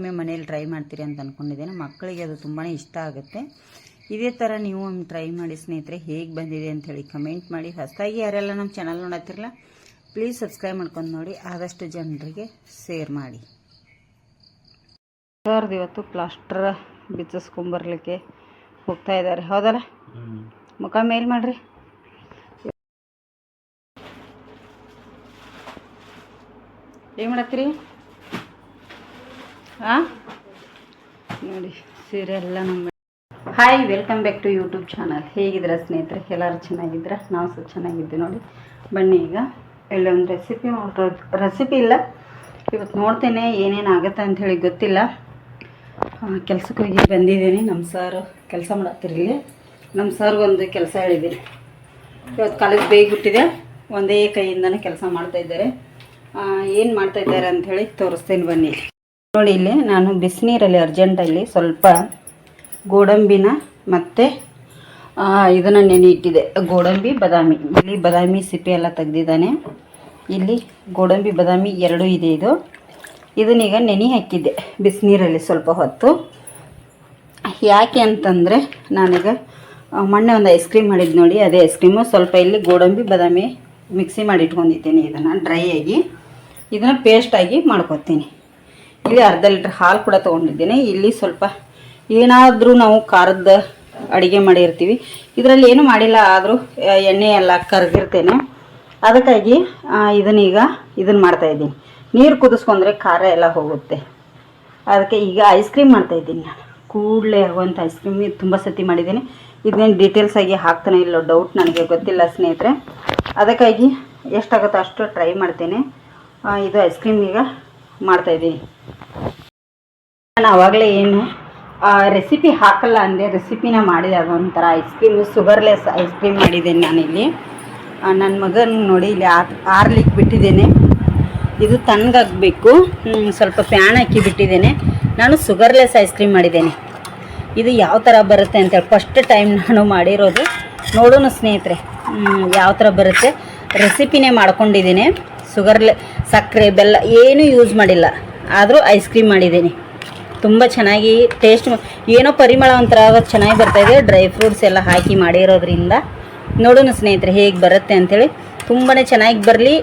ಒಮ್ಮೆ ಮನೇಲಿ ಟ್ರೈ ಮಾಡ್ತೀರಿ ಅಂತ ಅಂದ್ಕೊಂಡಿದ್ದೇನೆ. ಮಕ್ಕಳಿಗೆ ಅದು ತುಂಬಾ ಇಷ್ಟ ಆಗುತ್ತೆ. ಇದೇ ಥರ ನೀವು ಒಮ್ಮೆ ಟ್ರೈ ಮಾಡಿ ಸ್ನೇಹಿತರೆ. ಹೇಗೆ ಬಂದಿದೆ ಅಂಥೇಳಿ ಕಮೆಂಟ್ ಮಾಡಿ. ಹೊಸದಾಗಿ ಯಾರೆಲ್ಲ ನಮ್ಮ ಚಾನಲ್ ನೋಡತ್ತಿರಲ್ಲ ಪ್ಲೀಸ್ ಸಬ್ಸ್ಕ್ರೈಬ್ ಮಾಡ್ಕೊಂಡು ನೋಡಿ, ಆದಷ್ಟು ಜನರಿಗೆ ಶೇರ್ ಮಾಡಿ. ಸರ್ದು ಇವತ್ತು ಪ್ಲಾಸ್ಟರ್ ಬಿಚ್ಚಿಸ್ಕೊಂಬರ್ಲಿಕ್ಕೆ ಹೋಗ್ತಾ ಇದ್ದಾರೆ, ಹೌದಲ್ಲ? ಮುಖ ಮೇಲ್ ಮಾಡ್ರಿ. ಏನು ಮಾಡತ್ತೀರಿ? ನೋಡಿ ಸೀರೆ ಎಲ್ಲ ನಮ್ಮ. Hi, welcome back to YouTube channel. ಹೇಗಿದ್ದೀರಾ ಸ್ನೇಹಿತರೆ? ಎಲ್ಲರೂ ಚೆನ್ನಾಗಿದ್ದೀರಾ? ನಾವು ಸಹ ಚೆನ್ನಾಗಿದ್ದೀವಿ ನೋಡಿ. ಬನ್ನಿ ಈಗ ಎಲ್ಲೊಂದು ರೆಸಿಪಿ ಇಲ್ಲ, ಇವತ್ತು ನೋಡ್ತೇನೆ ಏನೇನು ಆಗುತ್ತೆ ಅಂಥೇಳಿ ಗೊತ್ತಿಲ್ಲ. ಕೆಲ್ಸಕ್ಕೆ ಹೋಗಿ ಬಂದಿದ್ದೀನಿ. ನಮ್ಮ ಸಾರು ಕೆಲಸ ಮಾಡತ್ತಿರಲಿ. ನಮ್ಮ ಸಾರ್ಗೊಂದು ಕೆಲಸ ಹೇಳಿದ್ದೀನಿ. ಇವತ್ತು ಕಾಲೇಜ್ ಬೇಗ ಬಿಟ್ಟಿದೆ, ಒಂದೇ ಕೈಯಿಂದನೇ ಕೆಲಸ ಮಾಡ್ತಾಯಿದ್ದಾರೆ. ಏನು ಮಾಡ್ತಾಯಿದ್ದಾರೆ ಅಂಥೇಳಿ ತೋರಿಸ್ತೇನೆ ಬನ್ನಿ. ನೋಡಿ, ಇಲ್ಲಿ ನಾನು ಬಿಸಿನೀರಲ್ಲಿ ಅರ್ಜೆಂಟಲ್ಲಿ ಸ್ವಲ್ಪ ಗೋಡಂಬಿನ ಮತ್ತು ಇದನ್ನು ನೆನೆ ಇಟ್ಟಿದೆ. ಗೋಡಂಬಿ ಬಾದಾಮಿ, ಇಲ್ಲಿ ಬಾದಾಮಿ ಸಿಪ್ಪೆ ಎಲ್ಲ ತೆಗ್ದಿದ್ದಾನೆ. ಇಲ್ಲಿ ಗೋಡಂಬಿ ಬಾದಾಮಿ ಎರಡೂ ಇದೆ. ಇದನ್ನೀಗ ನೆನೆ ಹಾಕಿದ್ದೆ ಬಿಸಿನೀರಲ್ಲಿ ಸ್ವಲ್ಪ ಹೊತ್ತು. ಯಾಕೆ ಅಂತಂದರೆ ನಾನೀಗ ಮೊನ್ನೆ ಒಂದು ಐಸ್ ಕ್ರೀಮ್ ಮಾಡಿದ್ದು ನೋಡಿ, ಅದೇ ಐಸ್ ಕ್ರೀಮು ಸ್ವಲ್ಪ ಇಲ್ಲಿ ಗೋಡಂಬಿ ಬಾದಾಮಿ ಮಿಕ್ಸಿ ಮಾಡಿ ಇಟ್ಕೊಂಡಿದ್ದೀನಿ. ಇದನ್ನು ಡ್ರೈ ಆಗಿ ಇದನ್ನು ಪೇಸ್ಟಾಗಿ ಮಾಡ್ಕೊತೀನಿ. ಇಲ್ಲಿ ಅರ್ಧ ಲೀಟ್ರ್ ಹಾಲು ಕೂಡ ತೊಗೊಂಡಿದ್ದೀನಿ. ಇಲ್ಲಿ ಸ್ವಲ್ಪ ಏನಾದರೂ ನಾವು ಖಾರದ ಅಡುಗೆ ಮಾಡಿರ್ತೀವಿ, ಇದರಲ್ಲಿ ಏನೂ ಮಾಡಿಲ್ಲ, ಆದರೂ ಎಣ್ಣೆ ಎಲ್ಲ ಕರೆದಿರ್ತೇನೆ. ಅದಕ್ಕಾಗಿ ಇದನ್ನು ಮಾಡ್ತಾಯಿದ್ದೀನಿ. ನೀರು ಕುದಿಸ್ಕೊಂಡ್ರೆ ಖಾರ ಎಲ್ಲ ಹೋಗುತ್ತೆ. ಅದಕ್ಕೆ ಈಗ ಐಸ್ ಕ್ರೀಮ್ ಮಾಡ್ತಾಯಿದ್ದೀನಿ. ನಾನು ಕೂಡಲೇ ಆಗುವಂಥ ಐಸ್ ಕ್ರೀಮ್ ತುಂಬ ಸತಿ ಮಾಡಿದ್ದೀನಿ. ಇದನ್ನೇನು ಡೀಟೇಲ್ಸಾಗಿ ಹಾಕ್ತಾನೆ ಇಲ್ಲೋ ಡೌಟ್ ನನಗೆ ಗೊತ್ತಿಲ್ಲ ಸ್ನೇಹಿತರೆ. ಅದಕ್ಕಾಗಿ ಎಷ್ಟಾಗುತ್ತೋ ಅಷ್ಟು ಟ್ರೈ ಮಾಡ್ತೇನೆ. ಇದು ಐಸ್ ಕ್ರೀಮ್ ಈಗ ಮಾಡ್ತಾಯಿದ್ದೀನಿ. ನಾನು ಆವಾಗಲೇ ಏನು ರೆಸಿಪಿ ಹಾಕಲ್ಲ ಅಂದೆ, ರೆಸಿಪಿನ ಮಾಡಿದೆ. ಅದೊಂಥರ ice cream, sugarless ice cream ಮಾಡಿದ್ದೇನೆ ನಾನಿಲ್ಲಿ. ನನ್ನ ಮಗನ ನೋಡಿ ಇಲ್ಲಿ ಆರ್ಲಿಕ್ಕೆ ಬಿಟ್ಟಿದ್ದೇನೆ. ಇದು ತಣ್ಣಗಾಗಬೇಕು, ಸ್ವಲ್ಪ ಪ್ಯಾನ್ ಹಾಕಿ ಬಿಟ್ಟಿದ್ದೇನೆ. ನಾನು ಶುಗರ್ಲೆಸ್ ಐಸ್ ಕ್ರೀಮ್ ಮಾಡಿದ್ದೇನೆ. ಇದು ಯಾವ ಥರ ಬರುತ್ತೆ ಅಂತೇಳಿ ಫಸ್ಟ್ ಟೈಮ್ ನಾನು ಮಾಡಿರೋದು. ನೋಡೋಣ ಸ್ನೇಹಿತರೆ ಯಾವ ಥರ ಬರುತ್ತೆ. ರೆಸಿಪಿನೇ ಮಾಡ್ಕೊಂಡಿದ್ದೀನಿ. ಸಕ್ಕರೆ ಬೆಲ್ಲ ಏನೂ ಯೂಸ್ ಮಾಡಿಲ್ಲ, ಆದರೂ ಐಸ್ ಕ್ರೀಮ್ ಮಾಡಿದ್ದೀನಿ. ತುಂಬ ಚೆನ್ನಾಗಿ ಟೇಸ್ಟ್, ಏನೋ ಪರಿಮಳ ಒಂಥರ ಚೆನ್ನಾಗಿ ಬರ್ತಾಯಿದೆ. ಡ್ರೈ ಫ್ರೂಟ್ಸ್ ಎಲ್ಲ ಹಾಕಿ ಮಾಡಿರೋದ್ರಿಂದ ನೋಡೋಣ ಸ್ನೇಹಿತರೆ ಹೇಗೆ ಬರುತ್ತೆ ಅಂಥೇಳಿ. ತುಂಬಾ ಚೆನ್ನಾಗಿ ಬರಲಿ,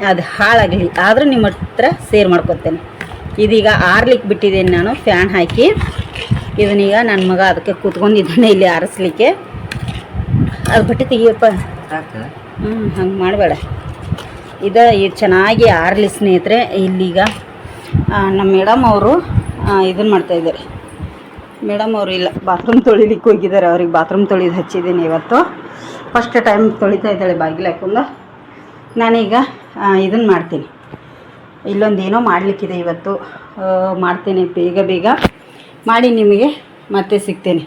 ಅದು ಹಾಳಾಗಲಿ, ಆದರೂ ನಿಮ್ಮ ಹತ್ರ ಶೇರ್ ಮಾಡ್ಕೊತೇನೆ. ಇದೀಗ ಆರ್ಲಿಕ್ಕೆ ಬಿಟ್ಟಿದ್ದೇನೆ ನಾನು ಫ್ಯಾನ್ ಹಾಕಿ. ಇದನ್ನೀಗ ನನ್ನ ಮಗ ಅದಕ್ಕೆ ಕೂತ್ಕೊಂಡಿದ್ದಾನೆ ಇಲ್ಲಿ ಆರಿಸ್ಲಿಕ್ಕೆ. ಅದು ಬಟ್ಟೆ ತೆಗಿಯಪ್ಪ, ಹಂಗೆ ಮಾಡಬೇಡ. ಇದು ಚೆನ್ನಾಗಿ ಆರಲಿ ಸ್ನೇಹಿತರೆ. ಇಲ್ಲೀಗ ನಮ್ಮ ಮೇಡಮ್ ಅವರು ಇದನ್ನು ಮಾಡ್ತಾಯಿದ್ದಾರೆ. ಮೇಡಮ್ ಅವರು ಇಲ್ಲ, ಬಾತ್ರೂಮ್ ತೊಳಿಲಿಕ್ಕೆ ಹೋಗಿದ್ದಾರೆ. ಅವ್ರಿಗೆ ಬಾತ್ರೂಮ್ ತೊಳಿದು ಹಚ್ಚಿದ್ದೀನಿ ಇವತ್ತು. ಫಸ್ಟ್ ಟೈಮ್ ತೊಳಿತಾ ಇದ್ದಾಳೆ ಬಾಗಿಲು ಹಾಕೊಂಡು. ನಾನೀಗ ಇದನ್ನು ಮಾಡ್ತೀನಿ. ಇಲ್ಲೊಂದು ಏನೋ ಮಾಡಲಿಕ್ಕಿದೆ ಇವತ್ತು, ಮಾಡ್ತೇನೆ ಬೇಗ ಮಾಡಿ ನಿಮಗೆ ಮತ್ತೆ ಸಿಗ್ತೇನೆ.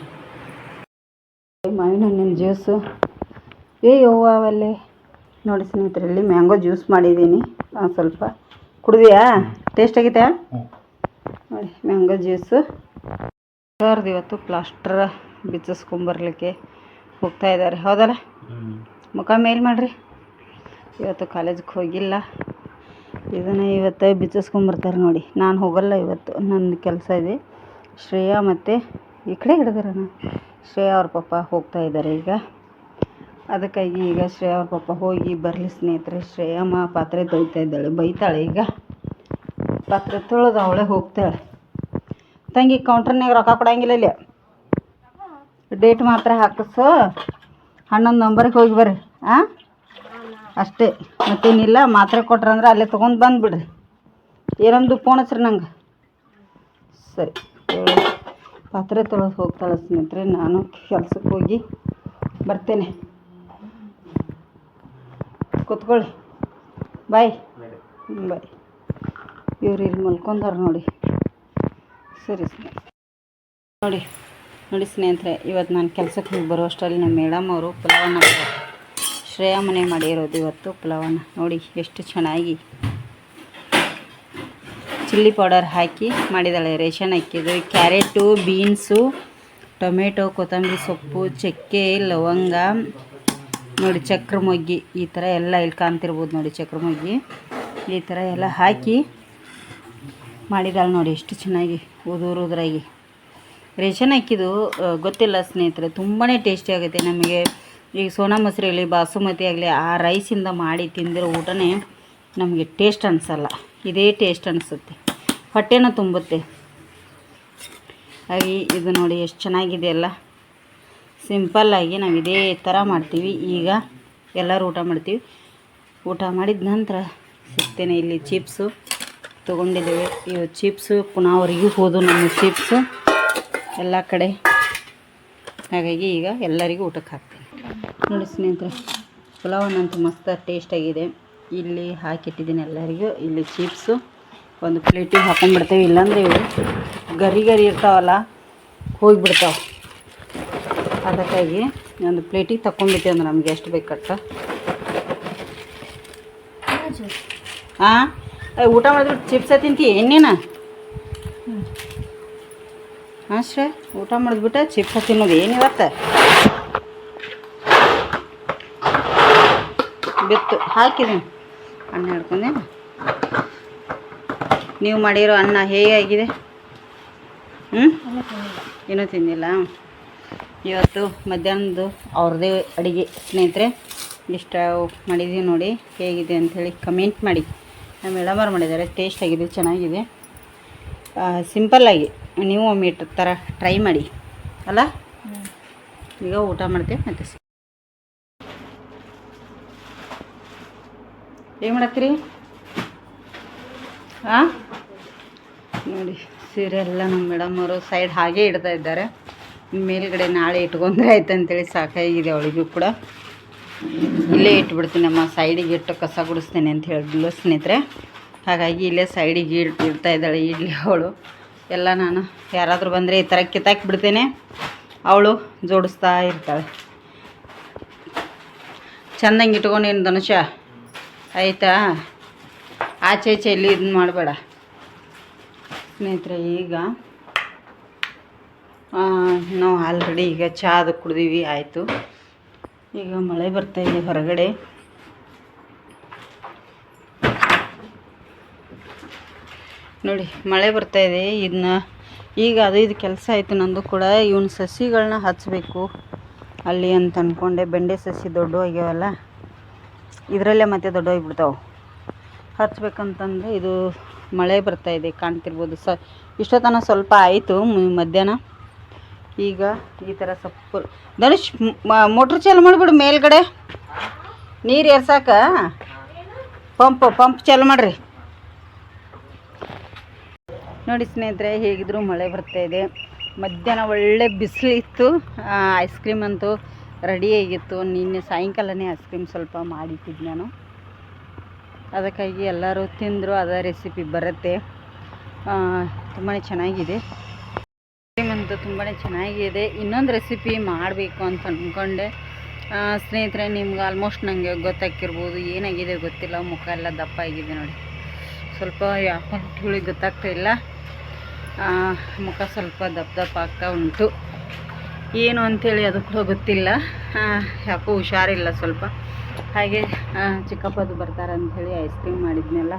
ಮಾವಿನ ಹಣ್ಣಿನ ಜ್ಯೂಸು ಅವಲ್ಲೇ ನೋಡಿ ಸ್ನೇಹಿತರಲ್ಲಿ ಮ್ಯಾಂಗೋ ಜ್ಯೂಸ್ ಮಾಡಿದ್ದೀನಿ. ಸ್ವಲ್ಪ ಕುಡಿದ್ಯಾ? ಟೇಸ್ಟ್ ಆಗೈತೆ ನೋಡಿ ಮ್ಯಾಂಗೋ ಜ್ಯೂಸು. ಸರ್ದು ಇವತ್ತು ಪ್ಲಾಸ್ಟರ್ ಬಿಚ್ಚಿಸ್ಕೊಂಬರ್ಲಿಕ್ಕೆ ಹೋಗ್ತಾ ಇದ್ದಾರೆ, ಹೌದಲ್ಲ? ಮುಖ ಮೇಲ್ ಮಾಡಿರಿ. ಇವತ್ತು ಕಾಲೇಜಿಗೆ ಹೋಗಿಲ್ಲ. ಇದನ್ನು ಇವತ್ತು ಬಿಚ್ಚಿಸ್ಕೊಂಬರ್ತಾರೆ ನೋಡಿ. ನಾನು ಹೋಗಲ್ಲ ಇವತ್ತು, ನನ್ನ ಕೆಲಸ ಇದೆ. ಶ್ರೇಯಾ ಮತ್ತು ಈ ಕಡೆ ಹಿಡಿದಾರಣ ಶ್ರೇಯಾ ಅವ್ರ ಪಪ್ಪ ಹೋಗ್ತಾ ಇದ್ದಾರೆ ಈಗ. ಅದಕ್ಕಾಗಿ ಈಗ ಶ್ರೇಯಾ ಅವ್ರ ಪಪ್ಪ ಹೋಗಿ ಬರಲಿ ಸ್ನೇಹಿತರೆ. ಶ್ರೇಯಮ್ಮ ಪಾತ್ರೆ ತೊಳಿತಾ ಇದ್ದಾಳೆ, ಬೈತಾಳೆ. ಈಗ ಪಾತ್ರೆ ತೊಳೆದು ಅವಳೇ ಹೋಗ್ತಾಳೆ. ತಂಗಿ ಕೌಂಟ್ರ್ನಾಗ ರೊಕ್ಕ ಕೊಡಂಗಿಲ್ಲ, ಇಲ್ಲಿ ಡೇಟ್ ಮಾತ್ರ ಹಾಕಿಸು. 11 ನಂಬರಿಗೆ ಹೋಗಿ ಬರ್ರಿ. ಅಷ್ಟೇ, ಮತ್ತೇನಿಲ್ಲ. ಮಾತ್ರೆ ಕೊಟ್ರಂದ್ರೆ ಅಲ್ಲೇ ತೊಗೊಂಡು ಬಂದುಬಿಡ್ರಿ. ಏನೊಂದು ಫೋನ್ ಹಚ್ರಿ ನಂಗೆ. ಸರಿ, ಪಾತ್ರೆ ತೊಳೆದು ಹೋಗ್ತಾಳೆ ಸ್ನೇಹಿತರೆ. ನಾನು ಕೆಲ್ಸಕ್ಕೆ ಹೋಗಿ ಬರ್ತೇನೆ. ಕೂತ್ಕೊಳ್ಳಿ, ಬಾಯ್. ಇವ್ರು ಇಲ್ಲಿ ಮಲ್ಕೊಂಡಾರ ನೋಡಿ. ಸರಿ ನೋಡಿ ಸ್ನೇಹಿತರೆ, ಇವತ್ತು ನಾನು ಕೆಲಸಕ್ಕೆ ಹೋಗಿ ಬರೋ ಅಷ್ಟರಲ್ಲಿ ನಮ್ಮ ಮೇಡಮ್ ಅವರು ಪುಲಾವನ್ನ ಶ್ರೇಯಾ ಮನೆ ಮಾಡಿರೋದು ಇವತ್ತು. ಪುಲಾವನ್ನ ನೋಡಿ ಎಷ್ಟು ಚೆನ್ನಾಗಿ ಚಿಲ್ಲಿ ಪೌಡರ್ ಹಾಕಿ ಮಾಡಿದ್ದಾಳೆ. ರೇಷನ್ ಅಕ್ಕಿದು, ಕ್ಯಾರೆಟು, ಬೀನ್ಸು, ಟೊಮೆಟೊ, ಕೊತ್ತಂಬರಿ ಸೊಪ್ಪು, ಚಕ್ಕೆ, ಲವಂಗ ನೋಡಿ, ಚಕ್ರ ಮೊಗ್ಗಿ, ಈ ಥರ ಎಲ್ಲ ಇಲ್ಲಿ ಕಾಣ್ತಿರ್ಬೋದು ನೋಡಿ. ಚಕ್ರ ಮೊಗ್ಗಿ ಈ ಥರ ಎಲ್ಲ ಹಾಕಿ ಮಾಡಿದಾಳೆ ನೋಡಿ ಎಷ್ಟು ಚೆನ್ನಾಗಿ ಉದುರಾಗಿ. ರೇಷನ್ ಅಕ್ಕಿದು ಗೊತ್ತಿಲ್ಲ ಸ್ನೇಹಿತರೆ, ತುಂಬಾ ಟೇಸ್ಟಿ ಆಗುತ್ತೆ. ನಮಗೆ ಈಗ ಸೋನಾ ಮಸೂರಿ ಆಗಲಿ ಬಾಸುಮತಿ ಆಗಲಿ ಆ ರೈಸಿಂದ ಮಾಡಿ ತಿಂದಿರೋ ಊಟನೇ ನಮಗೆ ಟೇಸ್ಟ್ ಅನಿಸಲ್ಲ. ಇದೇ ಟೇಸ್ಟ್ ಅನಿಸುತ್ತೆ, ಹೊಟ್ಟೆನೂ ತುಂಬುತ್ತೆ. ಹಾಗೆ ಇದು ನೋಡಿ ಎಷ್ಟು ಚೆನ್ನಾಗಿದೆ ಅಲ್ಲ. ಸಿಂಪಲ್ಲಾಗಿ ನಾವು ಇದೇ ಥರ ಮಾಡ್ತೀವಿ. ಈಗ ಎಲ್ಲರೂ ಊಟ ಮಾಡ್ತೀವಿ. ಊಟ ಮಾಡಿದ ನಂತರ ಸಿಗ್ತೇನೆ. ಇಲ್ಲಿ ಚಿಪ್ಸು ತೊಗೊಂಡಿದ್ದೇವೆ. ಇವು ಚಿಪ್ಸು ಪುನಃ ಅವರಿಗೆ ಹೋದು ನಮ್ಮ ಚಿಪ್ಸು ಎಲ್ಲ ಕಡೆ. ಹಾಗಾಗಿ ಈಗ ಎಲ್ಲರಿಗೂ ಊಟಕ್ಕೆ ಹಾಕ್ತೀನಿ ನೋಡಿ ಸ್ನೇಹಿತರೆ. ಪುಲಾವನ್ನಂತೂ ಮಸ್ತ್ ಟೇಸ್ಟಾಗಿದೆ. ಇಲ್ಲಿ ಹಾಕಿಟ್ಟಿದ್ದೀನಿ ಎಲ್ಲರಿಗೂ. ಇಲ್ಲಿ ಚಿಪ್ಸು ಒಂದು ಪ್ಲೇಟಿಗೆ ಹಾಕೊಂಡ್ಬಿಡ್ತೇವೆ, ಇಲ್ಲಾಂದರೆ ಇವು ಗರಿ ಇರ್ತಾವಲ್ಲ ಹೋಗಿಬಿಡ್ತಾವೆ. ಅದಕ್ಕಾಗಿ ಒಂದು ಪ್ಲೇಟಿಗೆ ತಗೊಂಡ್ಬಿಟ್ಟೆ ಅಂದ್ರೆ ನಮಗೆ ಎಷ್ಟು ಬೇಕಟ್ಟ. ಹಾಂ, ಊಟ ಮಾಡಿದ್ರೆ ಚಿಪ್ಸ ತಿಂತೀಯ ಎಣ್ಣೆನ? ಹಾಂ ಶ್ರೇ, ಊಟ ಮಾಡಿದ್ಬಿಟ್ಟು ಚಿಪ್ಸ ತಿನ್ನೋದು ಏನಿವತ್ತು ಬಿತ್ತು ಹಾಕಿದ್ದೀನಿ. ಅನ್ನ ಹಿಡ್ಕೊಂಡೆ. ನೀವು ಮಾಡಿರೋ ಅನ್ನ ಹೇಗಾಗಿದೆ? ಏನೂ ತಿಂದಿಲ್ಲ. ಇವತ್ತು ಮಧ್ಯಾಹ್ನದ್ದು ಅವ್ರದ್ದೇ ಅಡುಗೆ ಸ್ನೇಹಿತರೆ. ಇಷ್ಟ ಮಾಡಿದ್ದೀವಿ ನೋಡಿ, ಹೇಗಿದೆ ಅಂಥೇಳಿ ಕಮೆಂಟ್ ಮಾಡಿ. ನಮ್ಮ ಮೇಡಮರು ಮಾಡಿದ್ದಾರೆ, ಟೇಸ್ಟ್ ಆಗಿದೆ, ಚೆನ್ನಾಗಿದೆ. ಸಿಂಪಲ್ಲಾಗಿ ನೀವು ಒಮ್ಮೆ ಥರ ಟ್ರೈ ಮಾಡಿ ಅಲ್ಲ. ಈಗ ಊಟ ಮಾಡ್ತೇವೆ ಮತ್ತೆ ಏನು ಮಾಡತ್ತೀರಿ? ಹಾಂ ನೋಡಿ, ಸೀರೆ ಎಲ್ಲ ನಮ್ಮ ಮೇಡಮವರು ಸೈಡ್ ಹಾಗೇ ಇಡ್ತಾ ಇದ್ದಾರೆ. ಮೇಲ್ಗಡೆ ನಾಳೆ ಇಟ್ಕೊಂಡ್ರೆ ಆಯ್ತು ಅಂತೇಳಿ ಸಾಕಾಗಿದೆ ಅವಳಿಗೂ ಕೂಡ. ಇಲ್ಲೇ ಇಟ್ಬಿಡ್ತೀನಿ ಅಮ್ಮ, ಸೈಡಿಗೆ ಇಟ್ಟು ಕಸ ಗುಡಿಸ್ತೇನೆ ಅಂತ ಹೇಳಿದ್ಲು ಸ್ನೇಹಿತರೆ. ಹಾಗಾಗಿ ಇಲ್ಲೇ ಸೈಡಿಗೆ ಇಡ್ತಾ ಇದ್ದಾಳೆ ಇಡ್ಲಿ ಅವಳು. ಎಲ್ಲ ನಾನು ಯಾರಾದರೂ ಬಂದರೆ ಈ ಥರ ಕಿತ್ತಾಕಿ ಬಿಡ್ತೇನೆ, ಅವಳು ಜೋಡಿಸ್ತಾ ಇರ್ತಾಳೆ. ಚೆಂದಂಗೆ ಇಟ್ಕೊಂಡೇನು ಧನುಷ, ಆಯಿತಾ? ಆಚೆ ಈಚೆ ಎಲ್ಲಿ ಇದನ್ನ ಮಾಡಬೇಡ ಸ್ನೇಹಿತರೆ. ಈಗ ನಾವು ಆಲ್ರೆಡಿ ಈಗ ಚಹಾ ಅದು ಕುಡ್ದೀವಿ, ಆಯಿತು. ಈಗ ಮಳೆ ಬರ್ತಾಯಿದೆ ಹೊರಗಡೆ. ನೋಡಿ ಮಳೆ ಬರ್ತಾಯಿದೆ. ಇದನ್ನ ಈಗ ಇದು ಕೆಲಸ ಆಯಿತು ನಂದು ಕೂಡ. ಇವನ್ನ ಸಸಿಗಳನ್ನ ಹಚ್ಚಬೇಕು ಅಲ್ಲಿ ಅಂತ ಅಂದ್ಕೊಂಡೆ. ಬೆಂಡೆ ಸಸಿ ದೊಡ್ಡ ಆಗ್ಯಾವಲ್ಲ, ಇದರಲ್ಲೇ ಮತ್ತೆ ದೊಡ್ಡೋಗ್ಬಿಡ್ತಾವೆ. ಹಚ್ಬೇಕಂತಂದರೆ ಇದು ಮಳೆ ಬರ್ತಾಯಿದೆ, ಕಾಣ್ತಿರ್ಬೋದು. ಇಷ್ಟೊತ್ತನ ಸ್ವಲ್ಪ ಆಯಿತು ಮಧ್ಯಾಹ್ನ. ಈಗ ಈ ಥರ ಸೊಪ್ಪು. ಧನುಷ್, ಮೋಟ್ರ್ ಚಾಲು ಮಾಡಿಬಿಡು, ಮೇಲ್ಗಡೆ ನೀರು ಏರ್ಸಾಕ ಪಂಪ್ ಚಾಲು ಮಾಡಿರಿ. ನೋಡಿ ಸ್ನೇಹಿತರೆ, ಹೇಗಿದ್ರು ಮಳೆ ಬರ್ತಾಯಿದೆ. ಮಧ್ಯಾಹ್ನ ಒಳ್ಳೆ ಬಿಸಿಲಿತ್ತು. ಐಸ್ ಕ್ರೀಮ್ ಅಂತೂ ರೆಡಿಯಾಗಿತ್ತು. ನಿನ್ನೆ ಸಾಯಂಕಾಲನೇ ಐಸ್ ಕ್ರೀಮ್ ಸ್ವಲ್ಪ ಮಾಡಿಟ್ಟಿದ್ದು ನಾನು. ಅದಕ್ಕಾಗಿ ಎಲ್ಲರೂ ತಿಂದರು. ಅದ ರೆಸಿಪಿ ಬರುತ್ತೆ, ತುಂಬಾ ಚೆನ್ನಾಗಿದೆ. ಐಸ್ ಕ್ರೀಮ್ ಅಂತೂ ತುಂಬಾ ಚೆನ್ನಾಗಿದೆ. ಇನ್ನೊಂದು ರೆಸಿಪಿ ಮಾಡಬೇಕು ಅಂತ ಅಂದ್ಕೊಂಡೆ ಸ್ನೇಹಿತರೆ. ನಿಮ್ಗೆ ಆಲ್ಮೋಸ್ಟ್ ನನಗೆ ಗೊತ್ತಾಗಿರ್ಬೋದು. ಏನಾಗಿದೆ ಗೊತ್ತಿಲ್ಲ, ಮುಖ ಎಲ್ಲ ದಪ್ಪ ಆಗಿದೆ ನೋಡಿ. ಸ್ವಲ್ಪ ಯಾಕಂತ ಹೇಳಿ ಗೊತ್ತಾಗ್ತಾಯಿಲ್ಲ, ಮುಖ ಸ್ವಲ್ಪ ದಪ್ಪ ಆಗ್ತಾ ಉಂಟು. ಏನು ಅಂಥೇಳಿ ಅದು ಕೂಡ ಗೊತ್ತಿಲ್ಲ. ಯಾಕೋ ಹುಷಾರಿಲ್ಲ ಸ್ವಲ್ಪ. ಹಾಗೆ ಚಿಕ್ಕಪ್ಪದು ಬರ್ತಾರೆ ಅಂಥೇಳಿ ಐಸ್ ಕ್ರೀಮ್ ಮಾಡಿದ್ನೆಲ್ಲ.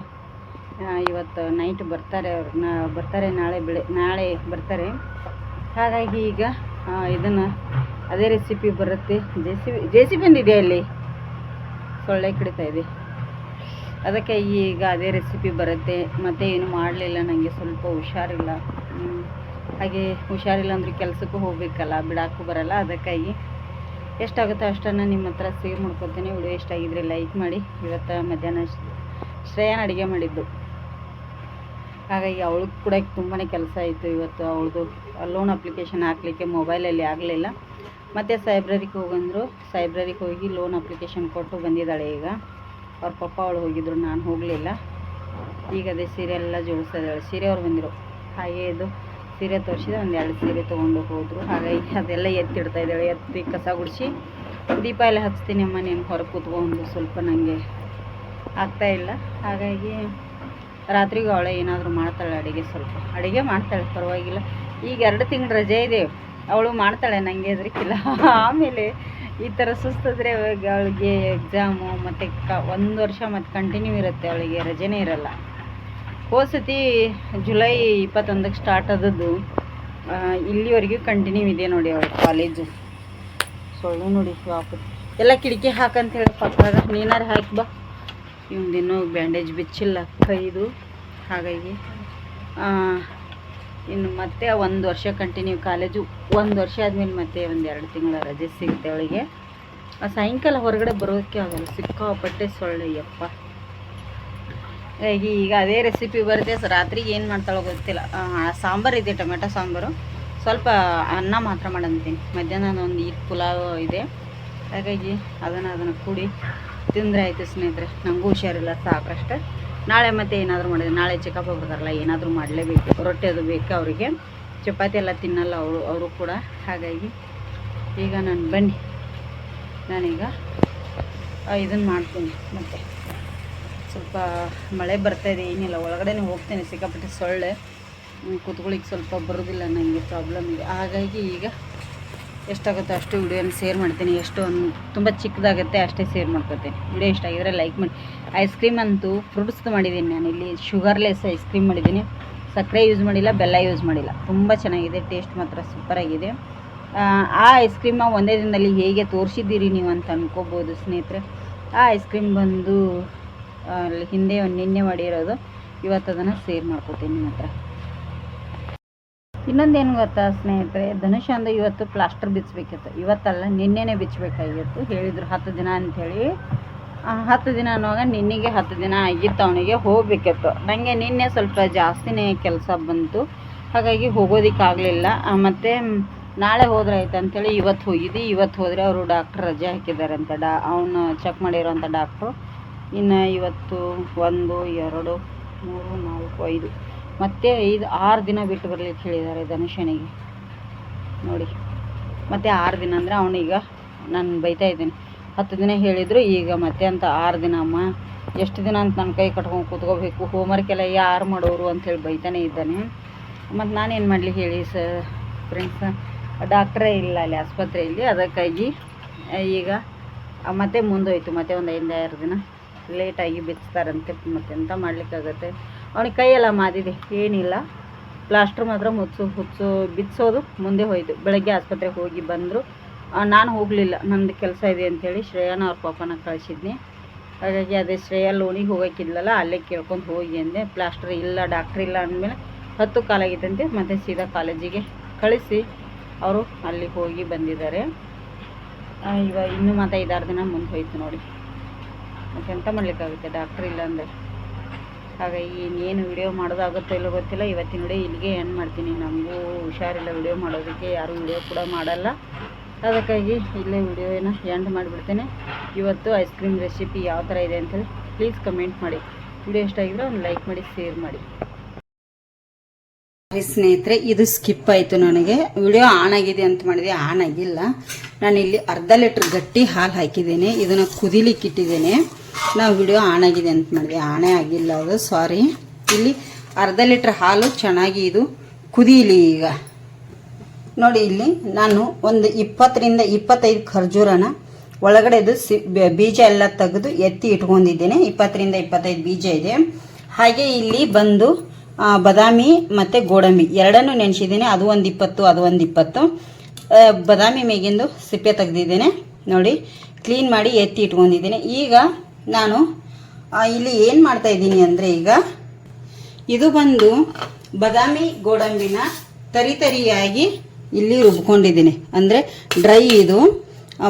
ಇವತ್ತು ನೈಟ್ ಬರ್ತಾರೆ ಅವ್ರು, ಬರ್ತಾರೆ ನಾಳೆ ಬರ್ತಾರೆ. ಹಾಗಾಗಿ ಈಗ ಇದನ್ನು ಅದೇ ರೆಸಿಪಿ ಬರುತ್ತೆ. ಜೆ ಸಿ ಬಂದಿದೆ ಅಲ್ಲಿ, ಸೊಳ್ಳೆ ಕಡಿತಾ ಇದೆ. ಅದಕ್ಕೆ ಈಗ ಅದೇ ರೆಸಿಪಿ ಬರುತ್ತೆ. ಮತ್ತು ಏನು ಮಾಡಲಿಲ್ಲ, ನನಗೆ ಸ್ವಲ್ಪ ಹುಷಾರಿಲ್ಲ. ಹಾಗೆ ಹುಷಾರಿಲ್ಲ ಅಂದರೆ ಕೆಲಸಕ್ಕೂ ಹೋಗಬೇಕಲ್ಲ, ಬಿಡೋಕ್ಕೂ ಬರಲ್ಲ. ಅದಕ್ಕಾಗಿ ಎಷ್ಟಾಗುತ್ತೋ ಅಷ್ಟನ್ನು ನಿಮ್ಮ ಹತ್ರ ಶೇರ್ ಮಾಡ್ಕೊತೀನಿ. ವಿಡಿಯೋ ಇಷ್ಟ ಆಗಿದ್ರೆ ಲೈಕ್ ಮಾಡಿ. ಇವತ್ತು ಮಧ್ಯಾಹ್ನ ಶ್ರೇಯನ ಅಡುಗೆ ಮಾಡಿದ್ದು, ಹಾಗಾಗಿ ಅವಳಿಗೆ ಕೂಡ ತುಂಬಾ ಕೆಲಸ ಆಯಿತು ಇವತ್ತು. ಅವಳದು ಲೋನ್ ಅಪ್ಲಿಕೇಶನ್ ಹಾಕಲಿಕ್ಕೆ ಮೊಬೈಲಲ್ಲಿ ಆಗಲಿಲ್ಲ. ಮತ್ತು ಸೈಬ್ರರಿಗೆ ಹೋಗಂದರು. ಸೈಬ್ರರಿಗೆ ಹೋಗಿ ಲೋನ್ ಅಪ್ಲಿಕೇಶನ್ ಕೊಟ್ಟು ಬಂದಿದ್ದಾಳೆ. ಈಗ ಅವ್ರ ಪಪ್ಪ ಅವಳು ಹೋಗಿದ್ರು, ನಾನು ಹೋಗಲಿಲ್ಲ. ಈಗ ಅದೇ ಸೀರೆ ಎಲ್ಲ ಜೋಡಿಸ್ತಾ ಇದ್ದಾಳೆ. ಸೀರೆ ಅವ್ರು ಬಂದಿರು. ಹಾಗೆ ಇದು ಸೀರೆ ತೋರಿಸಿದೆ, ಒಂದು 2 ಸೀರೆ ತೊಗೊಂಡು ಹೋದರು. ಹಾಗಾಗಿ ಅದೆಲ್ಲ ಎತ್ತಿಡ್ತಾ ಇದ್ದಾಳೆ. ಎತ್ತಿ ಕಸ ಗುಡಿಸಿ ದೀಪ ಎಲ್ಲ ಹಚ್ತೀನಿ ಅಮ್ಮ, ನೀನು ಹೊರಗೆ ಕೂತ್ಕೊಂಡು. ಸ್ವಲ್ಪ ನನಗೆ ಆಗ್ತಾಯಿಲ್ಲ. ಹಾಗಾಗಿ ರಾತ್ರಿಗೂ ಅವಳೇ ಏನಾದರೂ ಮಾಡ್ತಾಳೆ ಅಡುಗೆ. ಸ್ವಲ್ಪ ಅಡುಗೆ ಮಾಡ್ತಾಳೆ, ಪರವಾಗಿಲ್ಲ. ಈಗ 2 ತಿಂಗಳು ರಜೆ ಇದೆ, ಅವಳು ಮಾಡ್ತಾಳೆ, ನನಗೆ ಹೆದರಿಕಿಲ್ಲ. ಆಮೇಲೆ ಈ ಥರ ಸುಸ್ತಾದರೆ ಅವಳಿಗೆ ಎಕ್ಸಾಮು ಮತ್ತು 1 ವರ್ಷ ಮತ್ತು ಕಂಟಿನ್ಯೂ ಇರುತ್ತೆ, ಅವಳಿಗೆ ರಜೆನೇ ಇರಲ್ಲ. ಹೋದ ಸತಿ ಜುಲೈ 21ಕ್ಕೆ ಸ್ಟಾರ್ಟ್ ಆದದ್ದು ಇಲ್ಲಿವರೆಗೂ ಕಂಟಿನ್ಯೂ ಇದೆ ನೋಡಿ ಅವ್ರ ಕಾಲೇಜು. ಸೊಳ್ಳೆ ನೋಡಿ ವಾಪಸ್ ಎಲ್ಲ ಕಿಟಕಿ ಹಾಕಂತ ಹೇಳಿ ಪಕ್ಕದಾಗ ನೀನಾರು ಹಾಕಿ ಬಾ. ಇವಂದಿನ್ನೂ ಬ್ಯಾಂಡೇಜ್ ಬಿಚ್ಚಿಲ್ಲ ಕೈದು. ಹಾಗಾಗಿ ಇನ್ನು ಮತ್ತೆ 1 ವರ್ಷ ಕಂಟಿನ್ಯೂ ಕಾಲೇಜು. 1 ವರ್ಷ ಆದಮೇಲೆ ಮತ್ತೆ 1-2 ತಿಂಗಳ ರಜೆ ಸಿಗುತ್ತೆ ಅವಳಿಗೆ. ಸಾಯಂಕಾಲ ಹೊರಗಡೆ ಬರೋದಕ್ಕೆ ಆಗಲ್ಲ, ಸಿಕ್ಕಾಪಟ್ಟೆ ಸೊಳ್ಳೆ ಯಪ್ಪ. ಹಾಗಾಗಿ ಈಗ ಅದೇ ರೆಸಿಪಿ ಬರುತ್ತೆ. ರಾತ್ರಿಗೆ ಏನು ಮಾಡ್ತಾಳೋ ಗೊತ್ತಿಲ್ಲ. ಸಾಂಬಾರು ಇದೆ, ಟೊಮೆಟೊ ಸಾಂಬಾರು. ಸ್ವಲ್ಪ ಅನ್ನ ಮಾತ್ರ ಮಾಡಂತೀನಿ. ಮಧ್ಯಾಹ್ನ ಒಂದು ಪುಲಾವ್ ಇದೆ. ಹಾಗಾಗಿ ಅದನ್ನು ಕೂಡಿ ತಿಂದರೆ ಆಯಿತು ಸ್ನೇಹಿತರೆ. ನನಗೂ ಹುಷಾರಿಲ್ಲ ಸಾಕಷ್ಟು. ನಾಳೆ ಮತ್ತೆ ಏನಾದರೂ ಮಾಡಿದೆ. ನಾಳೆ ಚಿಕ್ಕಪ್ಪ ಬರ್ತಾರಲ್ಲ, ಏನಾದರೂ ಮಾಡಲೇಬೇಕು. ರೊಟ್ಟಿ ಅದು ಬೇಕು ಅವರಿಗೆ. ಚಪಾತಿ ಎಲ್ಲ ತಿನ್ನಲ್ಲ ಅವರು ಕೂಡ. ಹಾಗಾಗಿ ಈಗ ಬನ್ನಿ ನಾನೀಗ ಇದನ್ನು ಮಾಡ್ತೀನಿ. ಮತ್ತು ಸ್ವಲ್ಪ ಮಳೆ ಬರ್ತಾಯಿದೆ, ಏನಿಲ್ಲ ಒಳಗಡೆ ಹೋಗ್ತೇನೆ. ಸಿಕ್ಕಾಪಟ್ಟೆ ಸೊಳ್ಳೆ ಕೂತ್ಕೊಳ್ಳಿಕ್ಕೆ ಸ್ವಲ್ಪ ಬರೋದಿಲ್ಲ, ನನಗೆ ಪ್ರಾಬ್ಲಮ್ ಇದೆ. ಹಾಗಾಗಿ ಈಗ ಎಷ್ಟಾಗುತ್ತೋ ಅಷ್ಟು ವಿಡಿಯೋನ ಶೇರ್ ಮಾಡ್ತೀನಿ. ಎಷ್ಟು ತುಂಬ ಚಿಕ್ಕದಾಗುತ್ತೆ ಅಷ್ಟೇ ಶೇರ್ ಮಾಡ್ಕೊತೀನಿ. ವಿಡಿಯೋ ಇಷ್ಟ ಆಗಿದ್ರೆ ಲೈಕ್ ಮಾಡಿ. ಐಸ್ ಕ್ರೀಮ್ ಅಂತೂ ಫ್ರೂಟ್ಸ್ದು ಮಾಡಿದ್ದೀನಿ ನಾನಿಲ್ಲಿ. ಶುಗರ್ಲೆಸ್ ಐಸ್ ಕ್ರೀಮ್ ಮಾಡಿದ್ದೀನಿ. ಸಕ್ಕರೆ ಯೂಸ್ ಮಾಡಿಲ್ಲ, ಬೆಲ್ಲ ಯೂಸ್ ಮಾಡಿಲ್ಲ. ತುಂಬ ಚೆನ್ನಾಗಿದೆ, ಟೇಸ್ಟ್ ಮಾತ್ರ ಸೂಪರಾಗಿದೆ. ಆ ಐಸ್ ಕ್ರೀಮ ಒಂದೇ ದಿನದಲ್ಲಿ ಹೇಗೆ ತೋರಿಸಿದ್ದೀರಿ ನೀವು ಅಂತ ಅನ್ಕೋಬೋದು ಸ್ನೇಹಿತರೆ. ಆ ಐಸ್ ಕ್ರೀಮ್ ಬಂದು ನಿನ್ನೆ ಮಾಡಿರೋದು. ಇವತ್ತು ಅದನ್ನು ಶೇರ್ ಮಾಡ್ಕೊತೀನಿ ನಿಮ್ಮ ಹತ್ರ. ಇನ್ನೊಂದೇನು ಗೊತ್ತಾ ಸ್ನೇಹಿತರೆ, ಧನುಷ್ ಅಂದು ಇವತ್ತು ಪ್ಲಾಸ್ಟರ್ ಬಿಚ್ಚಬೇಕಿತ್ತು. ಇವತ್ತಲ್ಲ, ನಿನ್ನೆನೇ ಬಿಚ್ಚಬೇಕಾಗಿತ್ತು. ಹೇಳಿದರು 10 ದಿನ ಅಂಥೇಳಿ. 10 ದಿನ ಅನ್ನುವಾಗ ನಿನ್ನೆಗೆ 10 ದಿನ ಆಗಿತ್ತು. ಅವನಿಗೆ ಹೋಗಬೇಕಿತ್ತು. ನನಗೆ ನಿನ್ನೆ ಸ್ವಲ್ಪ ಜಾಸ್ತಿನೇ ಕೆಲಸ ಬಂತು. ಹಾಗಾಗಿ ಹೋಗೋದಕ್ಕಾಗಲಿಲ್ಲ. ಮತ್ತು ನಾಳೆ ಹೋದ್ರೆ ಆಯ್ತು ಅಂಥೇಳಿ ಇವತ್ತು ಹೋಗಿದ್ದೆ. ಇವತ್ತು ಹೋದರೆ ಅವರು ಡಾಕ್ಟ್ರ್ ರಜೆ ಹಾಕಿದ್ದಾರಂತೆ. ಅವನು ಚೆಕ್ ಮಾಡಿರೋಂಥ ಡಾಕ್ಟ್ರು. ಇನ್ನು ಇವತ್ತು 1, 2, 3, 4, 5 ಮತ್ತು 6 ದಿನ ಬಿಟ್ಟು ಬರಲಿಕ್ಕೆ ಹೇಳಿದ್ದಾರೆ ಧನುಷನಿಗೆ. ನೋಡಿ, ಮತ್ತು 6 ದಿನ ಅಂದರೆ ಅವನೀಗ ನಾನು ಬೈತಾ ಇದ್ದೀನಿ. 10 ದಿನ ಹೇಳಿದರು, ಈಗ ಮತ್ತೆ ಅಂತ 6 ದಿನ. ಅಮ್ಮ ಎಷ್ಟು ದಿನ ಅಂತ ನನ್ನ ಕೈ ಕಟ್ಕೊಂಡು ಕೂತ್ಕೋಬೇಕು, ಹೋಮ್ವರ್ಕ್ ಎಲ್ಲ ಯಾರು ಮಾಡೋರು ಅಂಥೇಳಿ ಬೈತಾನೆ ಇದ್ದಾನೆ. ಮತ್ತು ನಾನೇನು ಮಾಡಲಿ ಹೇಳಿ ಫ್ರೆಂಡ್ಸ್, ಡಾಕ್ಟ್ರೇ ಇಲ್ಲ ಅಲ್ಲಿ ಆಸ್ಪತ್ರೆಯಲ್ಲಿ. ಅದಕ್ಕಾಗಿ ಈಗ ಮತ್ತೆ ಮುಂದೋಯ್ತು. ಮತ್ತೆ ಒಂದು 5-6 ದಿನ ಲೇಟಾಗಿ ಬಿಚ್ತಾರಂತೆ. ಮತ್ತೆ ಎಂತ ಮಾಡಲಿಕ್ಕಾಗತ್ತೆ. ಅವನಿಗೆ ಕೈಯೆಲ್ಲ ಮಾದಿದೆ, ಏನಿಲ್ಲ. ಪ್ಲಾಸ್ಟ್ರ್ ಮಾತ್ರ ಬಿಚ್ಚೋದು ಮುಂದೆ ಹೋಯಿತು. ಬೆಳಗ್ಗೆ ಆಸ್ಪತ್ರೆಗೆ ಹೋಗಿ ಬಂದರು. ನಾನು ಹೋಗಲಿಲ್ಲ, ನಂದು ಕೆಲಸ ಇದೆ ಅಂಥೇಳಿ ಶ್ರೇಯಾನ ಅವ್ರ ಪಾಪನ ಕಳಿಸಿದ್ನಿ. ಹಾಗಾಗಿ ಅದೇ ಶ್ರೇಯಾ ಲೋನಿಗೆ ಹೋಗೋಕ್ಕಿಲ್ಲಲ್ಲ, ಅಲ್ಲೇ ಕೇಳ್ಕೊಂಡು ಹೋಗಿ ಅಂದೆ. ಪ್ಲಾಸ್ಟ್ರ್ ಇಲ್ಲ, ಡಾಕ್ಟ್ರ್ ಇಲ್ಲ ಅಂದಮೇಲೆ 10 ಕಾಲಾಗಿತ್ತಂತೆ. ಮತ್ತು ಸೀದಾ ಕಾಲೇಜಿಗೆ ಕಳಿಸಿ ಅವರು ಅಲ್ಲಿ ಹೋಗಿ ಬಂದಿದ್ದಾರೆ. ಇವಾಗ ಇನ್ನೂ ಮತ್ತೆ 5-6 ದಿನ ಮುಂದೆ ಹೋಯ್ತು ನೋಡಿ. ಮತ್ತು ಎಂತ ಮಾಡಲಿಕ್ಕಾಗುತ್ತೆ ಡಾಕ್ಟ್ರ್ ಇಲ್ಲ ಅಂದರೆ. ಹಾಗಾಗಿ ಇನ್ನೇನು ವಿಡಿಯೋ ಮಾಡೋದಾಗುತ್ತೋ ಇಲ್ಲೋ ಗೊತ್ತಿಲ್ಲ. ಇವತ್ತಿನ ವಿಡಿಯೋ ಇಲ್ಲಿಗೆ ಎಂಡ್ ಮಾಡ್ತೀನಿ. ನಮಗೂ ಹುಷಾರಿಲ್ಲ ವಿಡಿಯೋ ಮಾಡೋದಕ್ಕೆ, ಯಾರೂ ವಿಡಿಯೋ ಕೂಡ ಮಾಡಲ್ಲ. ಅದಕ್ಕಾಗಿ ಇಲ್ಲೇ ವಿಡಿಯೋನ ಎಂಡ್ ಮಾಡಿಬಿಡ್ತೇನೆ. ಇವತ್ತು ಐಸ್ ಕ್ರೀಮ್ ರೆಸಿಪಿ ಯಾವ ಥರ ಇದೆ ಅಂತೇಳಿ ಪ್ಲೀಸ್ ಕಮೆಂಟ್ ಮಾಡಿ. ವಿಡಿಯೋ ಇಷ್ಟ ಆಗಿದ್ರೆ ಒಂದು ಲೈಕ್ ಮಾಡಿ, ಶೇರ್ ಮಾಡಿ. ಸ್ನೇಹಿತರೆ, ಇದು ಸ್ಕಿಪ್ ಆಯಿತು. ನನಗೆ ವಿಡಿಯೋ ಆನ್ ಆಗಿದೆ ಅಂತ ಮಾಡಿದೆ, ಆನ್ ಆಗಿಲ್ಲ. ನಾನಿಲ್ಲಿ ಅರ್ಧ ಲೀಟ್ರ್ ಗಟ್ಟಿ ಹಾಲು ಹಾಕಿದ್ದೇನೆ. ಇದನ್ನು ಕುದಿಲಿಕ್ಕೆ ಇಟ್ಟಿದ್ದೇನೆ. ನಾವು ವಿಡಿಯೋ ಆನ್ ಆಗಿದೆ ಅಂತ ಮಾಡಿದೆ, ಆಣೆ ಆಗಿಲ್ಲ ಅದು, ಸಾರಿ. ಇಲ್ಲಿ ಅರ್ಧ ಲೀಟ್ರ್ ಹಾಲು ಚೆನ್ನಾಗಿ ಇದು ಕುದೀಲಿ. ಈಗ ನೋಡಿ, ಇಲ್ಲಿ ನಾನು ಒಂದು 20-25 ಖರ್ಜೂರನ ಒಳಗಡೆದು ಬೀಜ ಎಲ್ಲ ತೆಗೆದು ಎತ್ತಿ ಇಟ್ಕೊಂಡಿದ್ದೇನೆ. 20-25 ಬೀಜ ಇದೆ. ಹಾಗೆ ಇಲ್ಲಿ ಬಂದು ಬಾದಾಮಿ ಮತ್ತು ಗೋಡಂಬಿ ಎರಡನ್ನೂ ನೆನೆಸಿದ್ದೇನೆ. ಅದು ಒಂದು 20, ಅದು ಒಂದು 20. ಬಾದಾಮಿ ಮೇಗಿಂದು ಸಿಪ್ಪೆ ತೆಗೆದಿದ್ದೇನೆ ನೋಡಿ, ಕ್ಲೀನ್ ಮಾಡಿ ಎತ್ತಿ ಇಟ್ಕೊಂಡಿದ್ದೇನೆ. ಈಗ ನಾನು ಇಲ್ಲಿ ಏನು ಮಾಡ್ತಾ ಇದ್ದೀನಿ ಅಂದರೆ, ಈಗ ಇದು ಬಂದು ಬಾದಾಮಿ ಗೋಡಂಬಿನ ತರಿಯಾಗಿ ಇಲ್ಲಿ ರುಬ್ಕೊಂಡಿದ್ದೀನಿ. ಅಂದರೆ ಡ್ರೈ ಇದು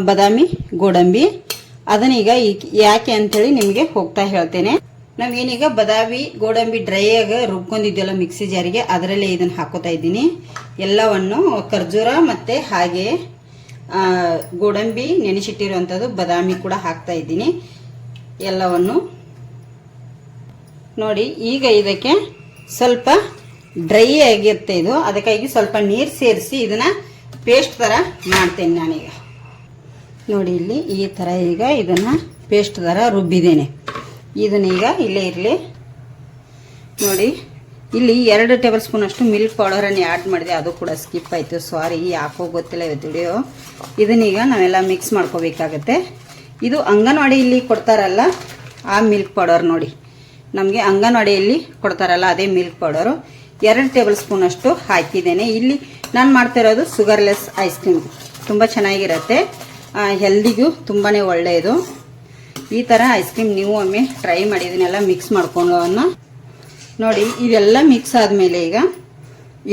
ಬಾದಾಮಿ ಗೋಡಂಬಿ. ಅದನ್ನೀಗ ಯಾಕೆ ಅಂಥೇಳಿ ನಿಮಗೆ ಹೋಗ್ತಾ ಹೇಳ್ತೇನೆ. ನಾವೇನೀಗ ಬಾದಾಮಿ ಗೋಡಂಬಿ ಡ್ರೈಯಾಗಿ ರುಬ್ಕೊಂಡಿದ್ದೆಲ್ಲ ಮಿಕ್ಸಿ ಜಾರಿಗೆ, ಅದರಲ್ಲೇ ಇದನ್ನು ಹಾಕೋತಾ ಇದ್ದೀನಿ ಎಲ್ಲವನ್ನು. ಖರ್ಜೂರ ಮತ್ತು ಹಾಗೆ ಗೋಡಂಬಿ ನೆನೆಸಿಟ್ಟಿರುವಂಥದ್ದು, ಬಾದಾಮಿ ಕೂಡ ಹಾಕ್ತಾ ಇದ್ದೀನಿ ಎಲ್ಲವನ್ನು ನೋಡಿ. ಈಗ ಇದಕ್ಕೆ ಸ್ವಲ್ಪ ಡ್ರೈ ಆಗಿರುತ್ತೆ ಇದು, ಅದಕ್ಕಾಗಿ ಸ್ವಲ್ಪ ನೀರು ಸೇರಿಸಿ ಇದನ್ನು ಪೇಸ್ಟ್ ಥರ ಮಾಡ್ತೇನೆ ನಾನೀಗ. ನೋಡಿ, ಇಲ್ಲಿ ಈ ಥರ ಈಗ ಇದನ್ನು ಪೇಸ್ಟ್ ಥರ ರುಬ್ಬಿದ್ದೇನೆ. ಇದನ್ನೀಗ ಇಲ್ಲೇ ಇರಲಿ ನೋಡಿ. ಇಲ್ಲಿ 2 ಟೇಬಲ್ ಸ್ಪೂನ್ ಅಷ್ಟು ಮಿಲ್ಕ್ ಪೌಡರನ್ನು ಆ್ಯಡ್ ಮಾಡಿದೆ, ಅದು ಕೂಡ ಸ್ಕಿಪ್ ಆಯಿತು, ಸಾರಿ. ಯಾಕೋ ಗೊತ್ತಿಲ್ಲ ಇವತ್ತು ವಿಡಿಯೋ. ಇದನ್ನೀಗ ನಾವೆಲ್ಲ ಮಿಕ್ಸ್ ಮಾಡ್ಕೋಬೇಕಾಗತ್ತೆ. ಇದು ಅಂಗನವಾಡಿ ಇಲ್ಲಿ ಕೊಡ್ತಾರಲ್ಲ ಆ ಮಿಲ್ಕ್ ಪೌಡರ್ ನೋಡಿ. ನಮಗೆ ಅಂಗನವಾಡಿಯಲ್ಲಿ ಕೊಡ್ತಾರಲ್ಲ ಅದೇ ಮಿಲ್ಕ್ ಪೌಡರು 2 ಟೇಬಲ್ ಸ್ಪೂನ್ ಅಷ್ಟು ಹಾಕಿದ್ದೇನೆ. ಇಲ್ಲಿ ನಾನು ಮಾಡ್ತಾ ಇರೋದು ಶುಗರ್ಲೆಸ್ ಐಸ್ ಕ್ರೀಮ್. ತುಂಬ ಚೆನ್ನಾಗಿರುತ್ತೆ, ಹೆಲ್ದಿಗೂ ತುಂಬಾ ಒಳ್ಳೆಯದು. ಈ ಥರ ಐಸ್ ಕ್ರೀಮ್ ನೀವು ಒಮ್ಮೆ ಟ್ರೈ ಮಾಡಿ. ಇದನ್ನೆಲ್ಲ ಮಿಕ್ಸ್ ಮಾಡ್ಕೊಂಡು ನೋಡಿ. ಇವೆಲ್ಲ ಮಿಕ್ಸ್ ಆದಮೇಲೆ ಈಗ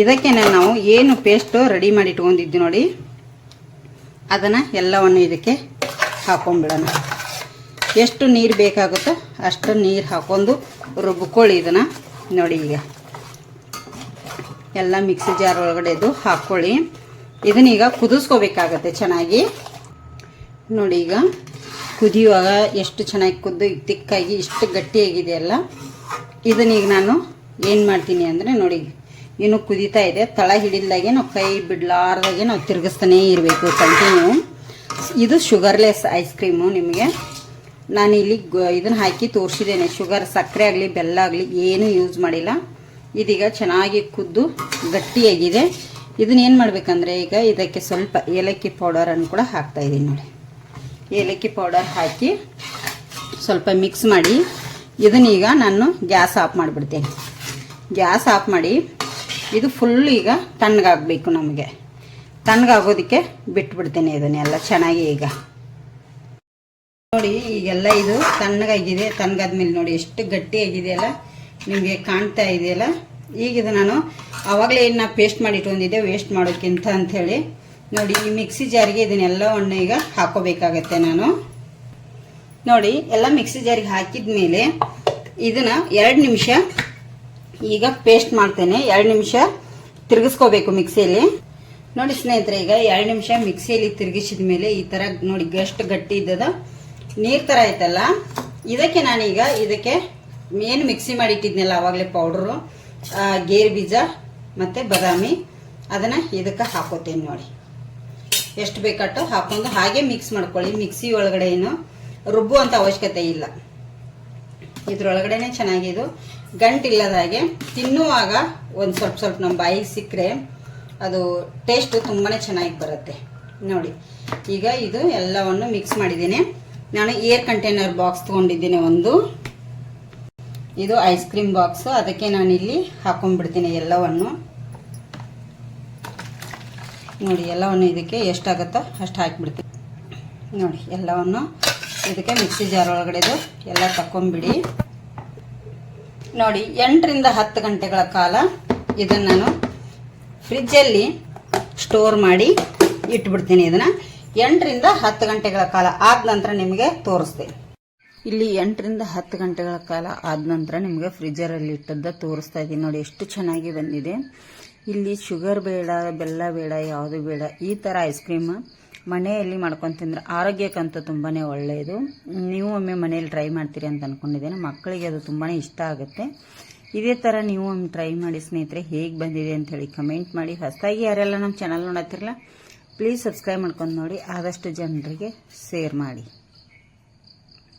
ಇದಕ್ಕೆ ನಾವು ಏನು ಪೇಸ್ಟು ರೆಡಿ ಮಾಡಿ ಇಟ್ಕೊಂಡಿದ್ದು ನೋಡಿ, ಅದನ್ನು ಎಲ್ಲವನ್ನು ಇದಕ್ಕೆ ಹಾಕೊಂಡ್ಬಿಡೋಣ. ಎಷ್ಟು ನೀರು ಬೇಕಾಗುತ್ತೋ ಅಷ್ಟು ನೀರು ಹಾಕೊಂಡು ರುಬ್ಕೊಳ್ಳಿ ಇದನ್ನು. ನೋಡಿ ಈಗ ಎಲ್ಲ ಮಿಕ್ಸಿ ಜಾರ್ ಒಳಗಡೆದು ಹಾಕ್ಕೊಳ್ಳಿ. ಇದನ್ನೀಗ ಕುದಿಸ್ಕೋಬೇಕಾಗತ್ತೆ ಚೆನ್ನಾಗಿ. ನೋಡಿ ಈಗ ಕುದಿಯುವಾಗ ಎಷ್ಟು ಚೆನ್ನಾಗಿ ಕುದ್ದು ತಿಕ್ಕಾಗಿ ಇಷ್ಟು ಗಟ್ಟಿಯಾಗಿದೆಯಲ್ಲ. ಇದನ್ನೀಗ ನಾನು ಏನು ಮಾಡ್ತೀನಿ ಅಂದರೆ ನೋಡಿ, ಇನ್ನು ಕುದೀತಾ ಇದೆ. ತಳ ಹಿಡಿಲ್ದಾಗೆ ನಾವು ಕೈ ಬಿಡಲಾರ್ದಾಗೆ ನಾವು ತಿರುಗಿಸ್ತಾನೇ ಇರಬೇಕು ಕಂಟಿನ್ಯೂ. ಇದು ಶುಗರ್ಲೆಸ್ ಐಸ್ ಕ್ರೀಮು. ನಿಮಗೆ ನಾನಿಲ್ಲಿ ಇದನ್ನು ಹಾಕಿ ತೋರಿಸಿದ್ದೇನೆ. ಶುಗರ್, ಸಕ್ಕರೆ ಆಗಲಿ ಬೆಲ್ಲ ಆಗಲಿ ಏನೂ ಯೂಸ್ ಮಾಡಿಲ್ಲ. ಇದೀಗ ಚೆನ್ನಾಗಿ ಕುದ್ದು ಗಟ್ಟಿಯಾಗಿದೆ. ಇದನ್ನ ಏನು ಮಾಡಬೇಕಂದ್ರೆ ಈಗ ಇದಕ್ಕೆ ಸ್ವಲ್ಪ ಏಲಕ್ಕಿ ಪೌಡರನ್ನು ಕೂಡ ಹಾಕ್ತಾಯಿದ್ದೀನಿ ನೋಡಿ. ಏಲಕ್ಕಿ ಪೌಡರ್ ಹಾಕಿ ಸ್ವಲ್ಪ ಮಿಕ್ಸ್ ಮಾಡಿ ಇದನ್ನೀಗ ನಾನು ಗ್ಯಾಸ್ ಆಫ್ ಮಾಡಿಬಿಡ್ತೇನೆ. ಗ್ಯಾಸ್ ಆಫ್ ಮಾಡಿ ಇದು ಫುಲ್ ಈಗ ತಣ್ಣಗಾಗಬೇಕು. ನಮಗೆ ತಣ್ಣಗಾಗೋದಕ್ಕೆ ಬಿಟ್ಬಿಡ್ತೇನೆ ಇದನ್ನೆಲ್ಲ ಚೆನ್ನಾಗಿ. ಈಗ ನೋಡಿ ಈಗೆಲ್ಲ ಇದು ತಣ್ಣಗಾಗಿದೆ. ತಣ್ಣಗಾದ್ಮೇಲೆ ನೋಡಿ ಎಷ್ಟು ಗಟ್ಟಿಯಾಗಿದೆಯಲ್ಲ, ನಿಮಗೆ ಕಾಣ್ತಾ ಇದೆಯಲ್ಲ. ಈಗ ಇದು ನಾನು ಆವಾಗಲೇ ಏನು ಪೇಸ್ಟ್ ಮಾಡಿ ಇಟ್ಕೊಂಡಿದ್ದೆ ವೇಸ್ಟ್ ಮಾಡೋಕ್ಕಿಂತ ಅಂಥೇಳಿ ನೋಡಿ ಈ ಮಿಕ್ಸಿ ಜಾರಿಗೆ ಇದನ್ನೆಲ್ಲವನ್ನು ಈಗ ಹಾಕೋಬೇಕಾಗತ್ತೆ ನಾನು. ನೋಡಿ ಎಲ್ಲ ಮಿಕ್ಸಿ ಜಾರಿಗೆ ಹಾಕಿದ ಮೇಲೆ ಇದನ್ನು 2 ನಿಮಿಷ ಈಗ ಪೇಸ್ಟ್ ಮಾಡ್ತೇನೆ. 2 ನಿಮಿಷ ತಿರುಗಿಸ್ಕೋಬೇಕು ಮಿಕ್ಸಿಯಲ್ಲಿ. ನೋಡಿ ಸ್ನೇಹಿತರೆ, ಈಗ 2 ನಿಮಿಷ ಮಿಕ್ಸಿಯಲ್ಲಿ ತಿರುಗಿಸಿದ ಮೇಲೆ ಈ ಥರ ನೋಡಿ ಎಷ್ಟು ಗಟ್ಟಿ ಇದ್ದದ ನೀರು ಥರ ಆಯ್ತಲ್ಲ. ಇದಕ್ಕೆ ನಾನೀಗ ಇದಕ್ಕೆ ಏನು ಮಿಕ್ಸಿ ಮಾಡಿ ಇಟ್ಟಿದ್ನಲ್ಲ ಆವಾಗಲೇ ಪೌಡ್ರು, ಗೇರು ಬೀಜ ಮತ್ತು ಬಾದಾಮಿ, ಅದನ್ನು ಇದಕ್ಕೆ ಹಾಕೋತೇನೆ. ನೋಡಿ ಎಷ್ಟು ಬೇಕಾಟು ಹಾಕೊಂಡು ಹಾಗೆ ಮಿಕ್ಸ್ ಮಾಡ್ಕೊಳ್ಳಿ. ಮಿಕ್ಸಿ ಒಳಗಡೆ ಏನು ರುಬ್ಬುವಂಥ ಅವಶ್ಯಕತೆ ಇಲ್ಲ. ಇದ್ರೊಳಗಡೆನೆ ಚೆನ್ನಾಗಿದು ಗಂಟಿಲ್ಲದ ಹಾಗೆ ತಿನ್ನುವಾಗ ಒಂದು ಸ್ವಲ್ಪ ನಮ್ಮ ಬಾಯಿಗೆ ಸಿಕ್ಕರೆ ಅದು ಟೇಸ್ಟ್ ತುಂಬಾ ಚೆನ್ನಾಗಿ ಬರುತ್ತೆ. ನೋಡಿ ಈಗ ಇದು ಎಲ್ಲವನ್ನು ಮಿಕ್ಸ್ ಮಾಡಿದ್ದೀನಿ. ನಾನು ಏರ್ ಕಂಟೈನರ್ ಬಾಕ್ಸ್ ತೊಗೊಂಡಿದ್ದೀನಿ ಒಂದು. ಇದು ಐಸ್ ಕ್ರೀಮ್ ಬಾಕ್ಸು. ಅದಕ್ಕೆ ನಾನಿಲ್ಲಿ ಹಾಕೊಂಡ್ಬಿಡ್ತೀನಿ ಎಲ್ಲವನ್ನು. ನೋಡಿ ಎಲ್ಲವನ್ನು ಇದಕ್ಕೆ ಎಷ್ಟಾಗುತ್ತೋ ಅಷ್ಟು ಹಾಕಿಬಿಡ್ತೀನಿ. ನೋಡಿ ಎಲ್ಲವನ್ನು ಇದಕ್ಕೆ ಮಿಕ್ಸಿ ಜಾರ್ ಒಳಗಡೆದು ಎಲ್ಲ ತಕೊಂಡ್ಬಿಡಿ. ನೋಡಿ 8 ರಿಂದ 10 ಗಂಟೆಗಳ ಕಾಲ ಇದನ್ನು ನಾನು ಫ್ರಿಜ್ಜಲ್ಲಿ ಸ್ಟೋರ್ ಮಾಡಿ ಇಟ್ಬಿಡ್ತೀನಿ. ಇದನ್ನು 8 ರಿಂದ 10 ಗಂಟೆಗಳ ಕಾಲ ಆದ ನಂತರ ನಿಮಗೆ ತೋರಿಸ್ತೇನೆ. ಇಲ್ಲಿ 8 ರಿಂದ 10 ಗಂಟೆಗಳ ಕಾಲ ಆದ ನಂತರ ನಿಮಗೆ ಫ್ರಿಜ್ಜರಲ್ಲಿ ಇಟ್ಟದ್ದು ತೋರಿಸ್ತಾ ಇದ್ದೀನಿ. ನೋಡಿ ಎಷ್ಟು ಚೆನ್ನಾಗಿ ಬಂದಿದೆ. ಇಲ್ಲಿ ಶುಗರ್ ಬೇಡ, ಬೆಲ್ಲ ಬೇಡ, ಯಾವುದು ಬೇಡ. ಈ ಥರ ಐಸ್ ಕ್ರೀಮ್ ಮನೆಯಲ್ಲಿ ಮಾಡ್ಕೊಂಡು ತಿಂದರೆ ಆರೋಗ್ಯಕ್ಕಂತೂ ತುಂಬಾ ಒಳ್ಳೆಯದು. ನೀವು ಒಮ್ಮೆ ಮನೆಯಲ್ಲಿ ಟ್ರೈ ಮಾಡ್ತೀರಿ ಅಂತ ಅಂದ್ಕೊಂಡಿದ್ದೇನೆ. ಮಕ್ಕಳಿಗೆ ಅದು ತುಂಬಾ ಇಷ್ಟ ಆಗುತ್ತೆ. ಇದೇ ಥರ ನೀವು ಒಮ್ಮೆ ಟ್ರೈ ಮಾಡಿ ಸ್ನೇಹಿತರೆ. ಹೇಗೆ ಬಂದಿದೆ ಅಂಥೇಳಿ ಕಮೆಂಟ್ ಮಾಡಿ. ಹೊಸದಾಗಿ ಯಾರೆಲ್ಲ ನಮ್ಮ ಚಾನಲ್ ನೋಡತ್ತಿರಲ್ಲ ಪ್ಲೀಸ್ ಸಬ್ಸ್ಕ್ರೈಬ್ ಮಾಡ್ಕೊಂಡು ನೋಡಿ. ಆದಷ್ಟು ಜನರಿಗೆ ಶೇರ್ ಮಾಡಿ.